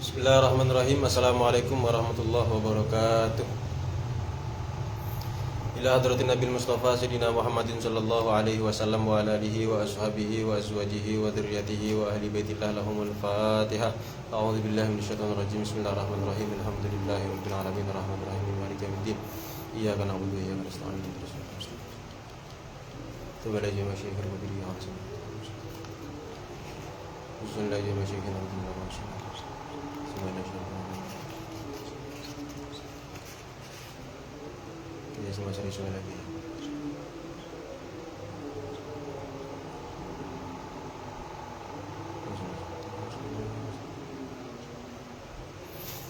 Bismillahirrahmanirrahim. Assalamualaikum warahmatullahi wabarakatuh. Ila hadratin Nabil Mustafa Sayyidina Muhammadin sallallahu alaihi wasallam wa ala alihi wa ashabihi wa azwajihi wa dzurriyyatihi wa ahli baitillah lahumul Fatihah. A'udzu billahi minasyaitonir rajim. Bismillahirrahmanirrahim. Alhamdulillahirabbil alamin arrahmanir rahim maliki yaumiddin. Iyyaka na'budu wa iyyaka nasta'in. Tabaraka wa syekh al-badri ya rasul. Bismillahirrahmanirrahim. Ya semua serius lagi.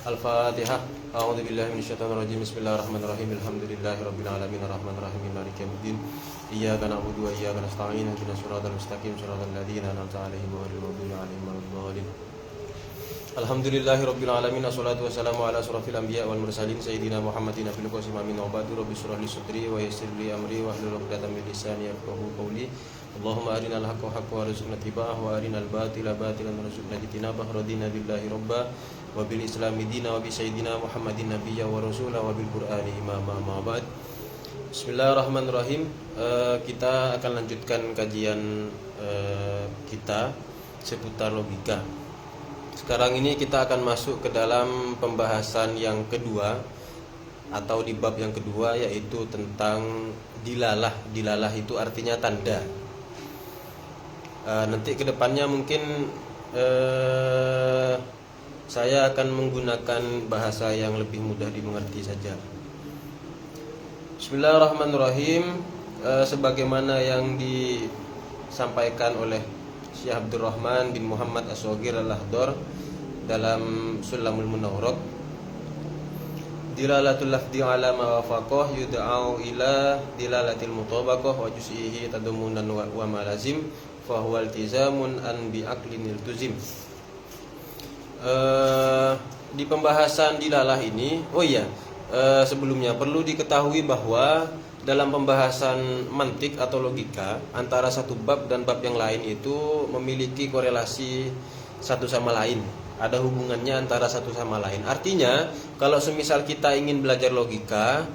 Al-Fatihah. A'udzu billahi minasyaitonir rajim. Bismillahirrahmanirrahim. Alhamdulillahirabbil alamin arrahmanir rahim maliki yaumiddin. Iyyaka na'budu wa iyyaka nasta'in. Ihdinas siratal mustaqim siratal ladzina an'amta 'alaihim ghairil maghdubi 'alaihim waladdallin. Alhamdulillahirabbil alamin wassalatu wassalamu ala asrofil anbiya wal mursalin sayyidina Muhammadin nabiyil qasim amin wa ba'du rabbi shrah li sadri wa yassir li amri wa hlul 'uqdatam min lisani yafqahu qawli. Allahumma arinal haqqa haqqan warzuqna ittiba'ahu wa arinal batila batilan warzuqna ijtinabah. Radina billahi rabba wa bil islami dina wa bi sayyidina Muhammadin nabiyya wa rasula wa bil qur'ani imama ma ba'd. Bismillahirrahmanirrahim. Kita akan lanjutkan kajian kita seputar logika. Sekarang ini kita akan masuk ke dalam pembahasan yang kedua atau di bab yang kedua, yaitu tentang dilalah. Dilalah itu artinya tanda. Nanti kedepannya mungkin saya akan menggunakan bahasa yang lebih mudah dimengerti saja. Bismillahirrahmanirrahim. Sebagaimana yang disampaikan oleh Syekh Abdurrahman bin Muhammad As-Shaghir Al-Lahdor dalam Sulamul Munawwarah, dilalatul lafdi ala ma wafaqah yud'au ila dilalatil mutabaqah wa juz'ihi tadammunan wa ma lazim fa huwa iltizamun an bi aqlin iltuzim. Di pembahasan dilalah ini, sebelumnya perlu diketahui bahwa dalam pembahasan mantik atau logika, antara satu bab dan bab yang lain itu memiliki korelasi satu sama lain. Ada hubungannya antara satu sama lain. Artinya, kalau semisal kita ingin belajar logika,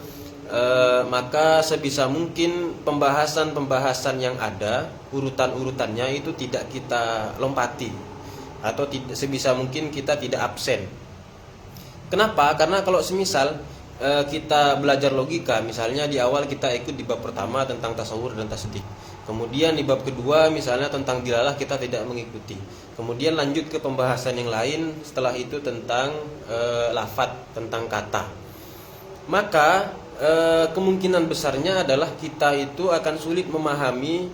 maka sebisa mungkin pembahasan-pembahasan yang ada, urutan-urutannya itu tidak kita lompati, atau sebisa mungkin kita tidak absen. Kenapa? Karena kalau semisal kita belajar logika, misalnya di awal kita ikut di bab pertama tentang tasawur dan tasdik, kemudian di bab kedua misalnya tentang dilalah kita tidak mengikuti, kemudian lanjut ke pembahasan yang lain setelah itu tentang lafadz, tentang kata, maka kemungkinan besarnya adalah kita itu akan sulit memahami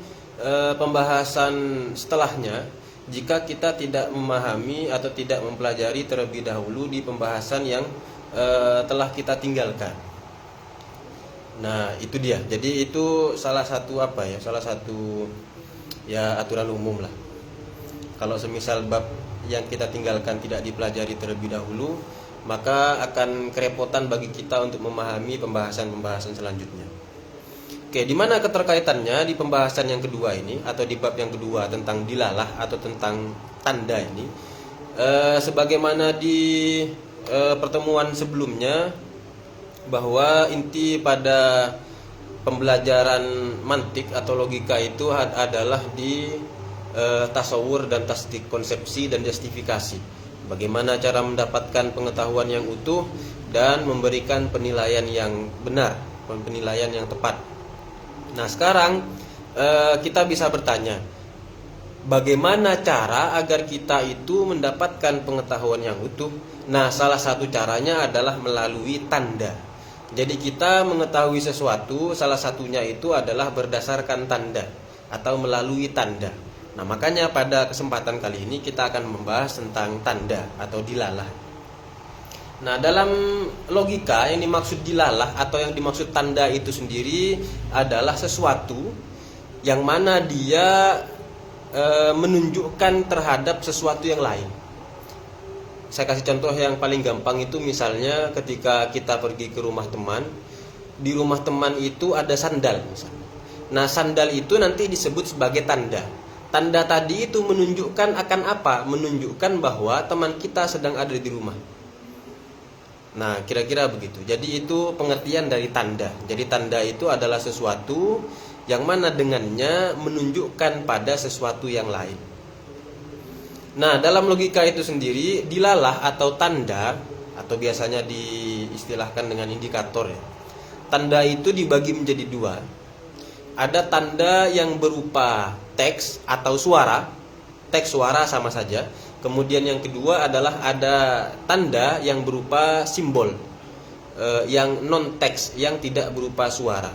pembahasan setelahnya jika kita tidak memahami atau tidak mempelajari terlebih dahulu di pembahasan yang telah kita tinggalkan. Nah, itu dia. Jadi itu salah satu aturan umum lah. Kalau semisal bab yang kita tinggalkan tidak dipelajari terlebih dahulu, maka akan kerepotan bagi kita untuk memahami pembahasan-pembahasan selanjutnya. Oke, di mana keterkaitannya di pembahasan yang kedua ini atau di bab yang kedua tentang dilalah atau tentang tanda ini? Sebagaimana di pertemuan sebelumnya, bahwa inti pada pembelajaran mantik atau logika itu adalah di tasawur dan tasdik, konsepsi dan justifikasi. Bagaimana cara mendapatkan pengetahuan yang utuh dan memberikan penilaian yang benar, penilaian yang tepat. Nah, sekarang kita bisa bertanya, bagaimana cara agar kita itu mendapatkan pengetahuan yang utuh? Nah, salah satu caranya adalah melalui tanda. Jadi kita mengetahui sesuatu, salah satunya itu adalah berdasarkan tanda atau melalui tanda. Nah, makanya pada kesempatan kali ini kita akan membahas tentang tanda atau dilalah. Nah, dalam logika yang dimaksud dilalah atau yang dimaksud tanda itu sendiri adalah sesuatu yang mana dia menunjukkan terhadap sesuatu yang lain. Saya kasih contoh yang paling gampang itu, misalnya ketika kita pergi ke rumah teman, di rumah teman itu ada sandal misalnya. Nah, sandal itu nanti disebut sebagai tanda. tanda tadi itu menunjukkan akan apa? Menunjukkan bahwa teman kita sedang ada di rumah. Nah, kira-kira begitu. Jadi itu pengertian dari tanda. Jadi tanda itu adalah sesuatu yang mana dengannya menunjukkan pada sesuatu yang lain. Nah, dalam logika itu sendiri, dilalah atau tanda, atau biasanya diistilahkan dengan indikator ya. Tanda itu dibagi menjadi dua. Ada tanda yang berupa teks atau suara. Teks suara sama saja. Kemudian yang kedua adalah ada tanda yang berupa simbol, yang non teks, yang tidak berupa suara.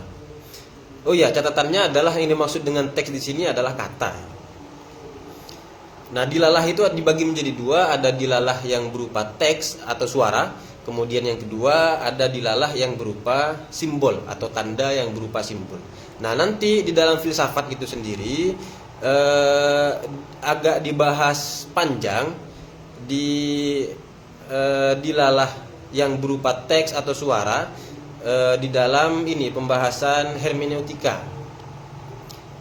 Oh ya, catatannya adalah yang dimaksud dengan teks di sini adalah kata. Nah, dilalah itu dibagi menjadi dua, ada dilalah yang berupa teks atau suara, kemudian yang kedua ada dilalah yang berupa simbol atau tanda yang berupa simbol. Nah, nanti di dalam filsafat itu sendiri agak dibahas panjang di dilalah yang berupa teks atau suara di dalam ini pembahasan hermeneutika.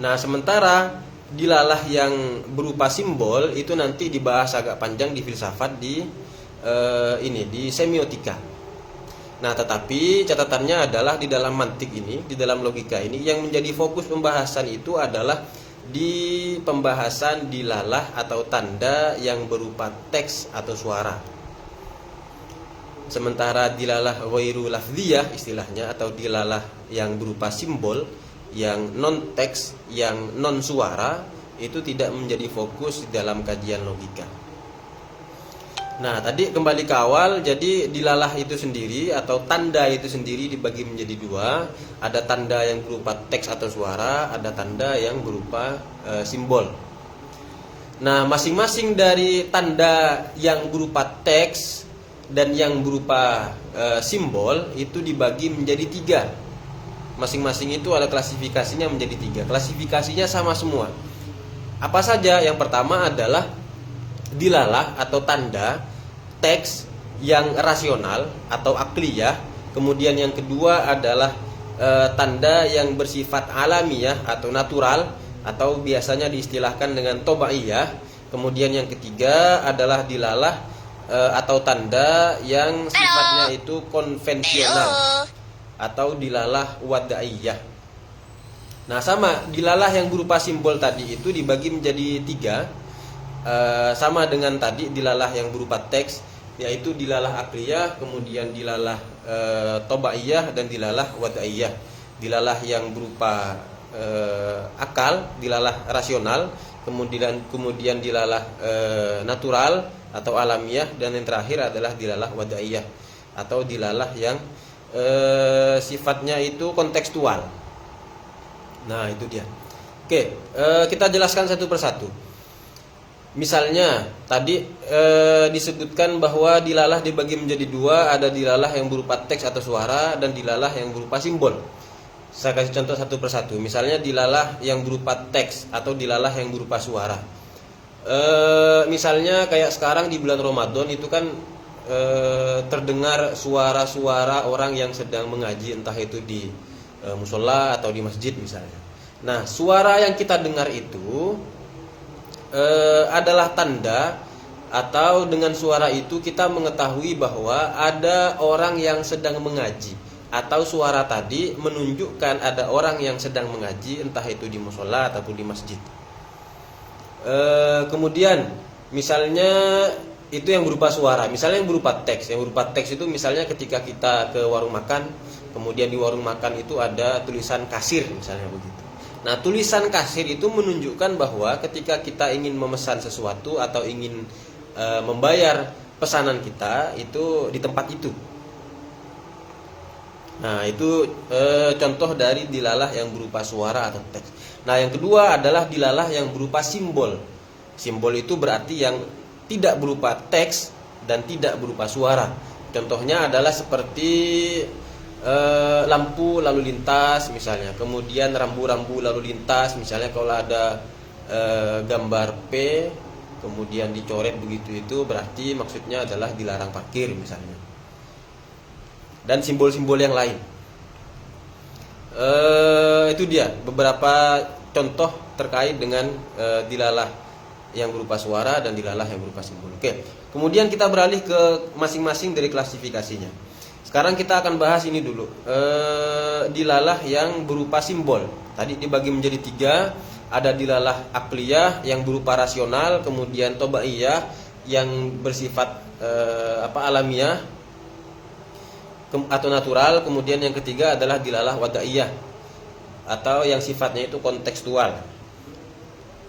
Nah, sementara dilalah yang berupa simbol itu nanti dibahas agak panjang di filsafat di semiotika. Nah, tetapi catatannya adalah di dalam mantik ini, di dalam logika ini yang menjadi fokus pembahasan itu adalah di pembahasan dilalah atau tanda yang berupa teks atau suara. Sementara dilalah ghairu lafziyah istilahnya atau dilalah yang berupa simbol, yang non teks, yang non suara itu tidak menjadi fokus di dalam kajian logika. Nah, tadi kembali ke awal, jadi dilalah itu sendiri atau tanda itu sendiri dibagi menjadi dua. Ada tanda yang berupa teks atau suara, ada tanda yang berupa simbol. Nah, masing-masing dari tanda yang berupa teks dan yang berupa simbol itu dibagi menjadi tiga. Masing-masing itu ada klasifikasinya menjadi tiga. Klasifikasinya sama semua. Apa saja? Yang pertama adalah dilalah atau tanda teks yang rasional atau akliyah. Kemudian yang kedua adalah tanda yang bersifat alamiah atau natural, atau biasanya diistilahkan dengan tobaiyah. Kemudian yang ketiga adalah dilalah atau tanda yang sifatnya itu konvensional atau dilalah wadaiyah. Nah, sama dilalah yang berupa simbol tadi itu dibagi menjadi tiga, sama dengan tadi dilalah yang berupa teks, yaitu dilalah akliyah, kemudian dilalah tobaiyah, dan dilalah wadaiyah. Dilalah yang berupa akal, dilalah rasional, kemudian dilalah natural atau alamiah, dan yang terakhir adalah dilalah wadaiyah atau dilalah yang sifatnya itu kontekstual. Nah, itu dia. Oke, kita jelaskan satu persatu. Misalnya tadi disebutkan bahwa dilalah dibagi menjadi dua, ada dilalah yang berupa teks atau suara dan dilalah yang berupa simbol. Saya kasih contoh satu persatu. Misalnya dilalah yang berupa teks atau dilalah yang berupa suara. Misalnya kayak sekarang di bulan Ramadan itu kan terdengar suara-suara orang yang sedang mengaji, entah itu di musola atau di masjid misalnya. Nah, suara yang kita dengar itu adalah tanda, atau dengan suara itu kita mengetahui bahwa ada orang yang sedang mengaji, atau suara tadi menunjukkan ada orang yang sedang mengaji, entah itu di musola ataupun di masjid. Kemudian misalnya itu yang berupa suara. Misalnya yang berupa teks. Yang berupa teks itu misalnya ketika kita ke warung makan, kemudian di warung makan itu ada tulisan kasir misalnya begitu. Nah, tulisan kasir itu menunjukkan bahwa ketika kita ingin memesan sesuatu atau ingin membayar pesanan kita itu di tempat itu. Nah, itu contoh dari dilalah yang berupa suara atau teks. Nah, yang kedua adalah dilalah yang berupa simbol. Simbol itu berarti yang tidak berupa teks dan tidak berupa suara. Contohnya adalah seperti lampu lalu lintas misalnya, kemudian rambu-rambu lalu lintas misalnya. Kalau ada gambar P kemudian dicoret begitu, itu berarti maksudnya adalah dilarang parkir misalnya. Dan simbol-simbol yang lain. Itu dia beberapa contoh terkait dengan dilalah yang berupa suara dan dilalah yang berupa simbol. Oke. Kemudian kita beralih ke masing-masing dari klasifikasinya. Sekarang kita akan bahas ini dulu. Dilalah yang berupa simbol. Tadi dibagi menjadi 3. Ada dilalah akliyah yang berupa rasional, kemudian tobaiyah yang bersifat alamiah atau natural, kemudian yang ketiga adalah dilalah wadaiyah atau yang sifatnya itu kontekstual.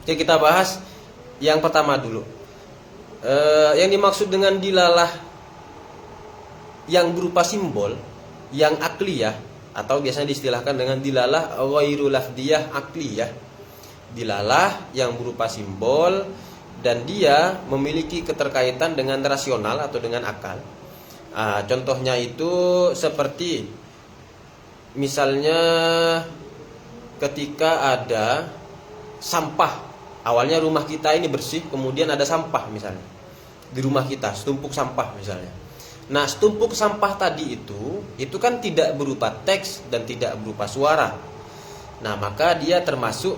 Oke, kita bahas yang pertama dulu. Yang dimaksud dengan dilalah yang berupa simbol, yang akliyah atau biasanya diistilahkan dengan dilalah ghairu lafdiyah akliyah. Dilalah yang berupa simbol dan dia memiliki keterkaitan dengan rasional atau dengan akal. Contohnya itu seperti misalnya ketika ada sampah. Awalnya rumah kita ini bersih, kemudian ada sampah misalnya di rumah kita, setumpuk sampah misalnya. Nah, setumpuk sampah tadi itu kan tidak berupa teks dan tidak berupa suara. Nah, maka dia termasuk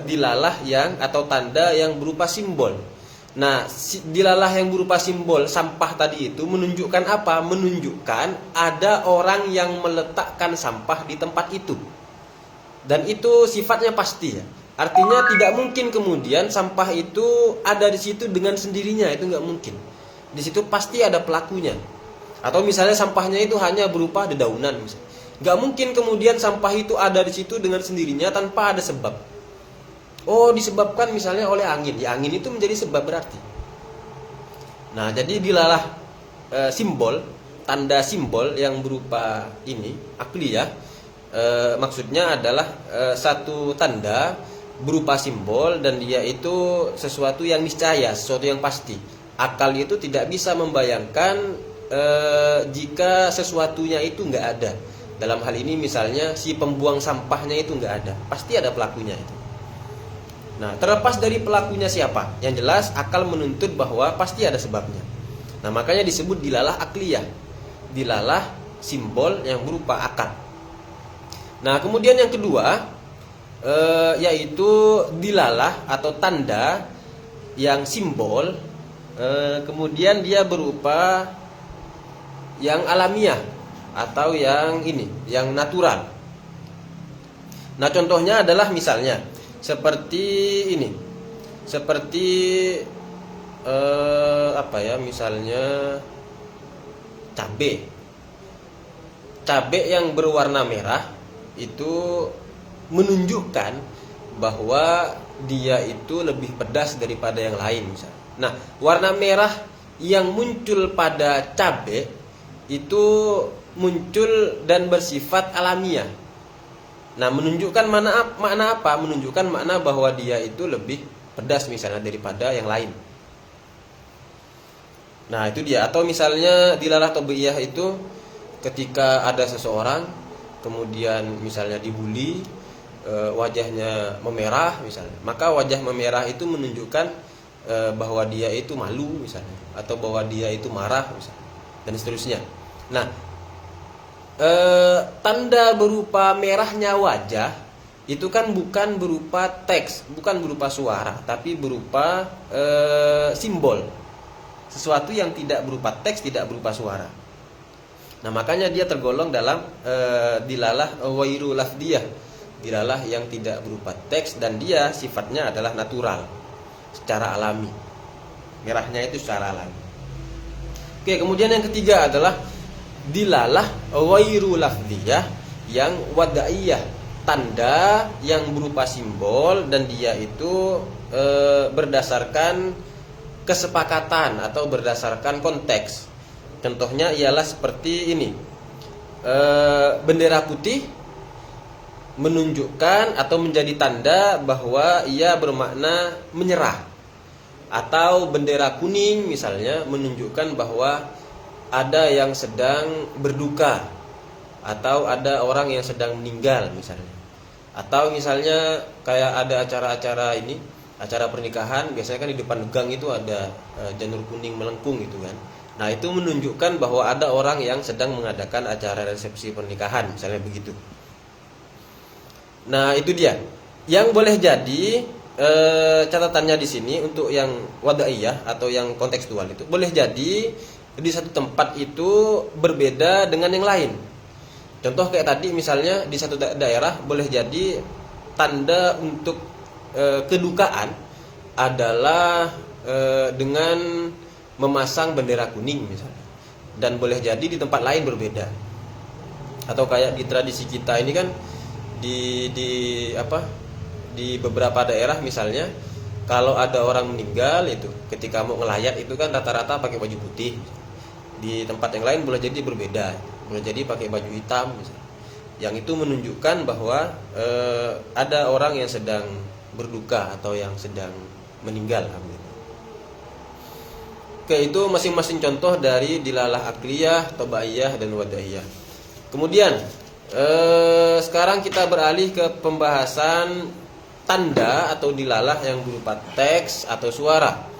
dilalah yang atau tanda yang berupa simbol. Nah, dilalah yang berupa simbol sampah tadi itu menunjukkan apa? Menunjukkan ada orang yang meletakkan sampah di tempat itu. Dan itu sifatnya pasti ya. Artinya tidak mungkin kemudian sampah itu ada di situ dengan sendirinya, itu nggak mungkin. Di situ pasti ada pelakunya. Atau misalnya sampahnya itu hanya berupa dedaunan misalnya. Nggak mungkin kemudian sampah itu ada di situ dengan sendirinya tanpa ada sebab. Oh, disebabkan misalnya oleh angin. Ya, angin itu menjadi sebab berarti. Nah, jadi dilalah simbol, tanda simbol yang berupa ini, akliyah, maksudnya adalah satu tanda berupa simbol dan dia itu sesuatu yang niscaya, sesuatu yang pasti. Akal itu tidak bisa membayangkan jika sesuatunya itu nggak ada. Dalam hal ini misalnya si pembuang sampahnya itu nggak ada, pasti ada pelakunya itu. Nah, terlepas dari pelakunya siapa, yang jelas akal menuntut bahwa pasti ada sebabnya. Nah, makanya disebut dilalah akliyah, dilalah simbol yang berupa akal. Nah, kemudian yang kedua yaitu dilalah atau tanda yang simbol, kemudian dia berupa yang alamiah atau yang ini, yang natural. Nah, contohnya adalah misalnya seperti ini, seperti misalnya cabai yang berwarna merah itu menunjukkan bahwa dia itu lebih pedas daripada yang lain misalnya. Nah, warna merah yang muncul pada cabai itu muncul dan bersifat alamiah. Nah, menunjukkan makna apa? Menunjukkan makna bahwa dia itu lebih pedas misalnya daripada yang lain. Nah, itu dia. Atau misalnya dilalah tabiiyah itu ketika ada seseorang kemudian misalnya dibully, wajahnya memerah misalnya. Maka wajah memerah itu menunjukkan bahwa dia itu malu misalnya, atau bahwa dia itu marah misalnya, dan seterusnya. Nah, tanda berupa merahnya wajah itu kan bukan berupa teks, bukan berupa suara, tapi berupa simbol. Sesuatu yang tidak berupa teks, tidak berupa suara. Nah, makanya dia tergolong dalam dilalah ghairu lafdiyah, dilalah yang tidak berupa teks dan dia sifatnya adalah natural, secara alami. Merahnya itu secara alami. Oke, kemudian yang ketiga adalah dilalah ghairu lafdiyah yang wadaiyah, tanda yang berupa simbol dan dia itu berdasarkan kesepakatan atau berdasarkan konteks. Contohnya ialah seperti ini, bendera putih menunjukkan atau menjadi tanda bahwa ia bermakna menyerah, atau bendera kuning misalnya menunjukkan bahwa ada yang sedang berduka, atau ada orang yang sedang meninggal misalnya. Atau misalnya kayak ada acara-acara ini, acara pernikahan, biasanya kan di depan gang itu ada janur kuning melengkung gitu kan. Nah, itu menunjukkan bahwa ada orang yang sedang mengadakan acara resepsi pernikahan misalnya begitu. Nah, itu dia. Yang boleh jadi catatannya di sini untuk yang wadaiyah atau yang kontekstual itu boleh jadi di satu tempat itu berbeda dengan yang lain. Contoh kayak tadi misalnya di satu daerah boleh jadi tanda untuk kedukaan adalah dengan memasang bendera kuning misalnya. Dan boleh jadi di tempat lain berbeda. Atau kayak di tradisi kita ini kan di beberapa daerah misalnya kalau ada orang meninggal itu ketika mau ngelayat itu kan rata-rata pakai baju putih. Di tempat yang lain boleh jadi berbeda, boleh jadi pakai baju hitam misalnya. Yang itu menunjukkan bahwa ada orang yang sedang berduka atau yang sedang meninggal. Oke, itu masing-masing contoh dari dilalah akliyah, tobaiyah, dan wadaiyah. Kemudian sekarang kita beralih ke pembahasan tanda atau dilalah yang berupa teks atau suara.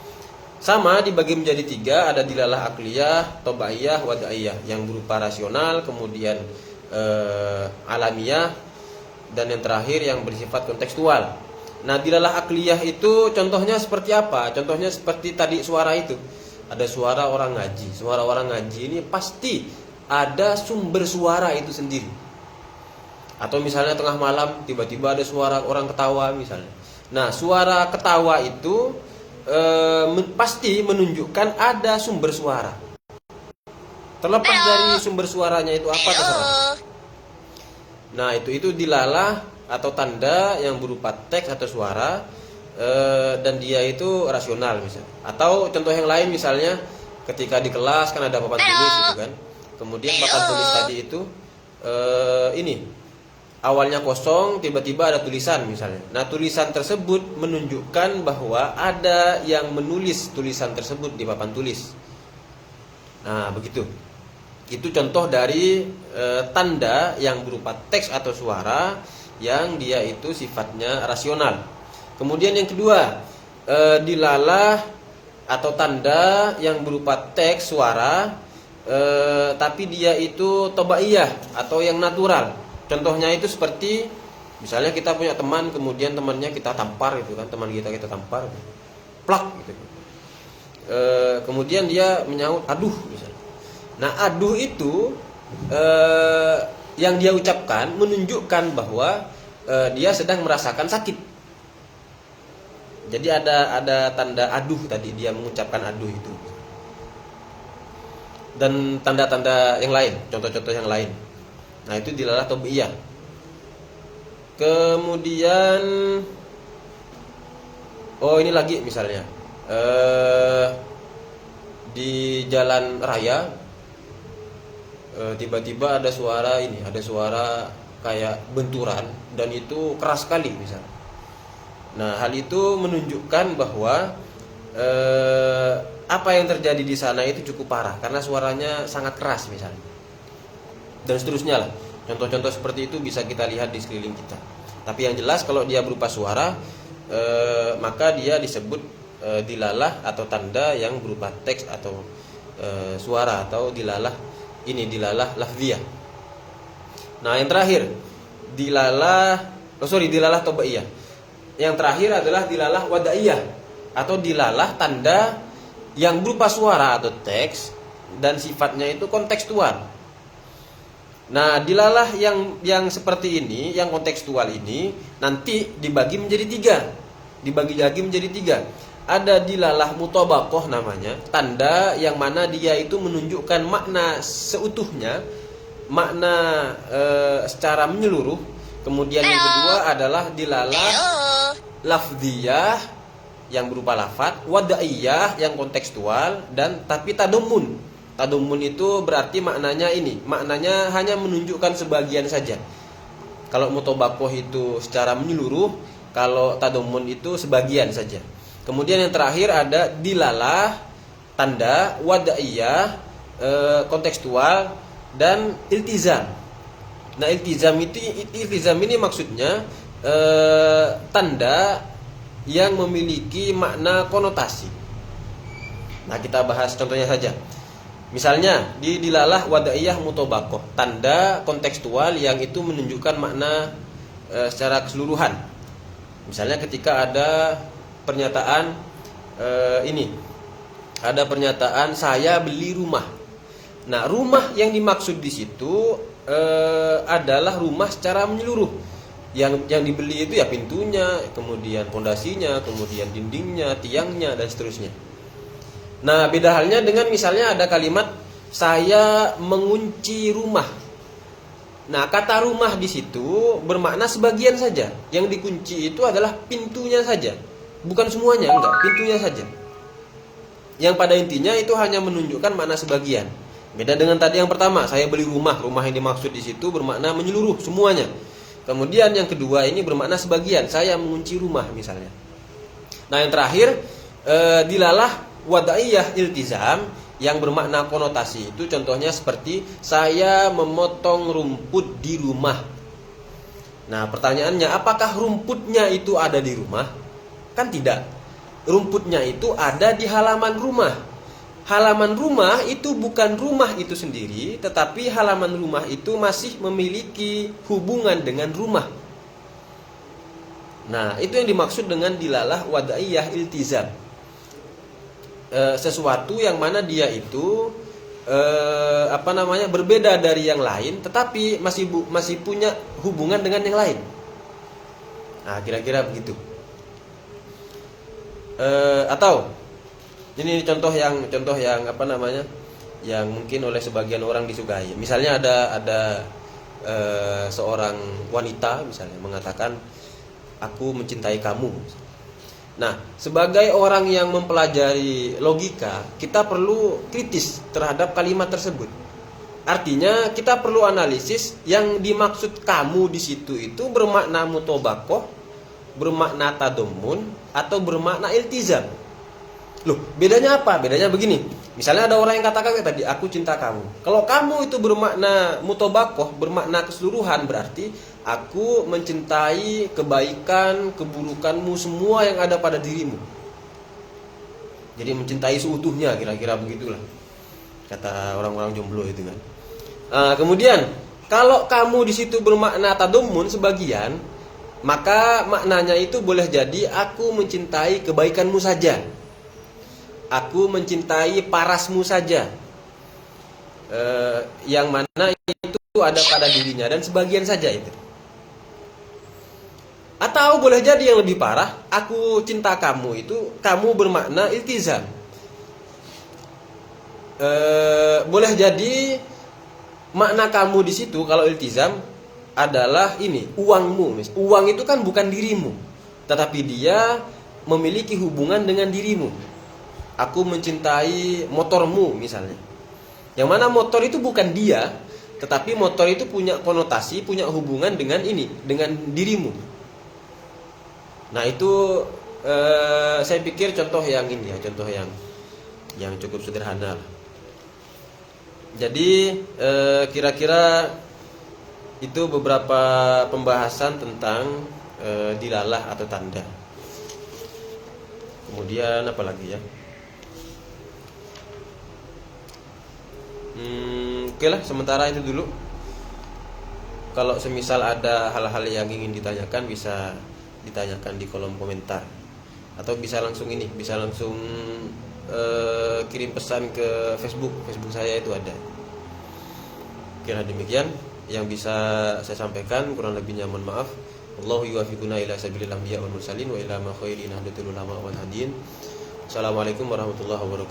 Sama dibagi menjadi 3, ada dilalah akliyah, tobaiyah, wadaiyah yang berupa rasional, kemudian alamiah, dan yang terakhir yang bersifat kontekstual. Nah, dilalah akliyah itu contohnya seperti apa? Contohnya seperti tadi suara itu. Ada suara orang ngaji. Suara orang ngaji ini pasti ada sumber suara itu sendiri. Atau misalnya tengah malam tiba-tiba ada suara orang ketawa misalnya. Nah, suara ketawa itu pasti menunjukkan ada sumber suara. Terlepas dari sumber suaranya itu apa terserah. Nah, itu dilalah atau tanda yang berupa teks atau suara, dan dia itu rasional misalnya. Atau contoh yang lain misalnya ketika di kelas kan ada papan tulis gitu kan. Kemudian papan tulis tadi itu ini awalnya kosong, tiba-tiba ada tulisan misalnya. Nah, tulisan tersebut menunjukkan bahwa ada yang menulis tulisan tersebut di papan tulis. Nah, begitu. Itu contoh dari tanda yang berupa teks atau suara yang dia itu sifatnya rasional. Kemudian yang kedua, dilalah atau tanda yang berupa teks suara, tapi dia itu tobaiyah atau yang natural. Contohnya itu seperti misalnya kita punya teman, kemudian temannya kita tampar gitu kan, teman kita tampar, plak gitu. Kemudian dia menyaut aduh misalnya. Nah, aduh itu yang dia ucapkan menunjukkan bahwa dia sedang merasakan sakit. Jadi ada tanda aduh tadi, dia mengucapkan aduh itu. Dan tanda-tanda yang lain, contoh-contoh yang lain. Nah, itu dilalah tobaiyah. Kemudian ini lagi misalnya di jalan raya tiba-tiba ada suara kayak benturan dan itu keras sekali misalnya. Nah, hal itu menunjukkan bahwa apa yang terjadi di sana itu cukup parah karena suaranya sangat keras misalnya. Dan seterusnya lah. Contoh-contoh seperti itu bisa kita lihat di sekeliling kita. Tapi yang jelas kalau dia berupa suara, maka dia disebut dilalah atau tanda yang berupa teks atau suara, atau dilalah lafziyah. Nah, yang terakhir dilalah tobaiyah. Yang terakhir adalah dilalah wadaiyah atau dilalah tanda yang berupa suara atau teks dan sifatnya itu kontekstual. Nah, dilalah yang seperti ini, yang kontekstual ini nanti dibagi menjadi 3. Dibagi lagi menjadi 3. Ada dilalah mutabaqah namanya, tanda yang mana dia itu menunjukkan makna seutuhnya, makna secara menyeluruh. Kemudian yang kedua adalah dilalah lafziyah yang berupa lafaz, wadaiyah yang kontekstual, dan tapi tadammun. Tadammun itu berarti maknanya hanya menunjukkan sebagian saja. Kalau mutabaqah itu secara menyeluruh, kalau tadammun itu sebagian saja. Kemudian yang terakhir ada dilalah tanda wadaiyah kontekstual dan iltizam. Nah, iltizam ini maksudnya tanda yang memiliki makna konotasi. Nah, kita bahas contohnya saja. Misalnya di dilalah wadaiyah mutabaqah, tanda kontekstual yang itu menunjukkan makna secara keseluruhan. Misalnya ketika ada pernyataan ada pernyataan saya beli rumah. Nah, rumah yang dimaksud di situ adalah rumah secara menyeluruh. Yang dibeli itu ya pintunya, kemudian pondasinya, kemudian dindingnya, tiangnya, dan seterusnya. Nah, beda halnya dengan misalnya ada kalimat saya mengunci rumah. Nah, kata rumah di situ bermakna sebagian saja. Yang dikunci itu adalah pintunya saja, bukan semuanya, enggak, pintunya saja. Yang pada intinya itu hanya menunjukkan makna sebagian. Beda dengan tadi yang pertama, saya beli rumah. Rumah yang dimaksud di situ bermakna menyeluruh semuanya. Kemudian yang kedua ini bermakna sebagian, saya mengunci rumah misalnya. Nah, yang terakhir dilalah wadaiyah iltizam yang bermakna konotasi itu contohnya seperti saya memotong rumput di rumah. Nah, pertanyaannya apakah rumputnya itu ada di rumah? Kan tidak. Rumputnya itu ada di halaman rumah. Halaman rumah itu bukan rumah itu sendiri, tetapi halaman rumah itu masih memiliki hubungan dengan rumah. Nah, itu yang dimaksud dengan dilalah wadaiyah iltizam. Sesuatu yang mana dia itu berbeda dari yang lain, tetapi masih punya hubungan dengan yang lain. Nah, kira-kira begitu. Atau ini contoh yang yang mungkin oleh sebagian orang disukai. Misalnya ada seorang wanita misalnya mengatakan aku mencintai kamu. Nah, sebagai orang yang mempelajari logika, kita perlu kritis terhadap kalimat tersebut. Artinya kita perlu analisis yang dimaksud kamu di situ itu bermakna mutobakoh, bermakna tadommun, atau bermakna iltizam. Loh, bedanya apa? Bedanya begini. Misalnya ada orang yang katakan tadi, aku cinta kamu. Kalau kamu itu bermakna mutobakoh, bermakna keseluruhan, berarti aku mencintai kebaikan, keburukanmu, semua yang ada pada dirimu. Jadi mencintai seutuhnya, kira-kira begitulah kata orang-orang jomblo itu kan. Kemudian kalau kamu di situ bermakna tadommun sebagian, maka maknanya itu boleh jadi aku mencintai kebaikanmu saja, aku mencintai parasmu saja, yang mana itu ada pada dirinya dan sebagian saja itu. Atau boleh jadi yang lebih parah, aku cinta kamu itu kamu bermakna iltizam. Boleh jadi makna kamu di situ kalau iltizam adalah ini, uangmu. Uang itu kan bukan dirimu, tetapi dia memiliki hubungan dengan dirimu. Aku mencintai motormu misalnya. Yang mana motor itu bukan dia, tetapi motor itu punya konotasi, punya hubungan dengan ini, dengan dirimu. Nah, itu saya pikir contoh yang ini ya, contoh yang cukup sederhana. Jadi kira-kira itu beberapa pembahasan tentang dilalah atau tanda. Kemudian apa lagi ya? Oke lah, sementara itu dulu. Kalau semisal ada hal-hal yang ingin ditanyakan bisa ditanyakan di kolom komentar, atau bisa langsung kirim pesan ke Facebook saya itu ada. Kira demikian yang bisa saya sampaikan, kurang lebihnya mohon maaf. Wallahu yuwaffiquna ila sabilil anbiya wal mursalin wa ila ma khairin hadatul ulama wal hadin. Assalamualaikum warahmatullahi wabarakatuh.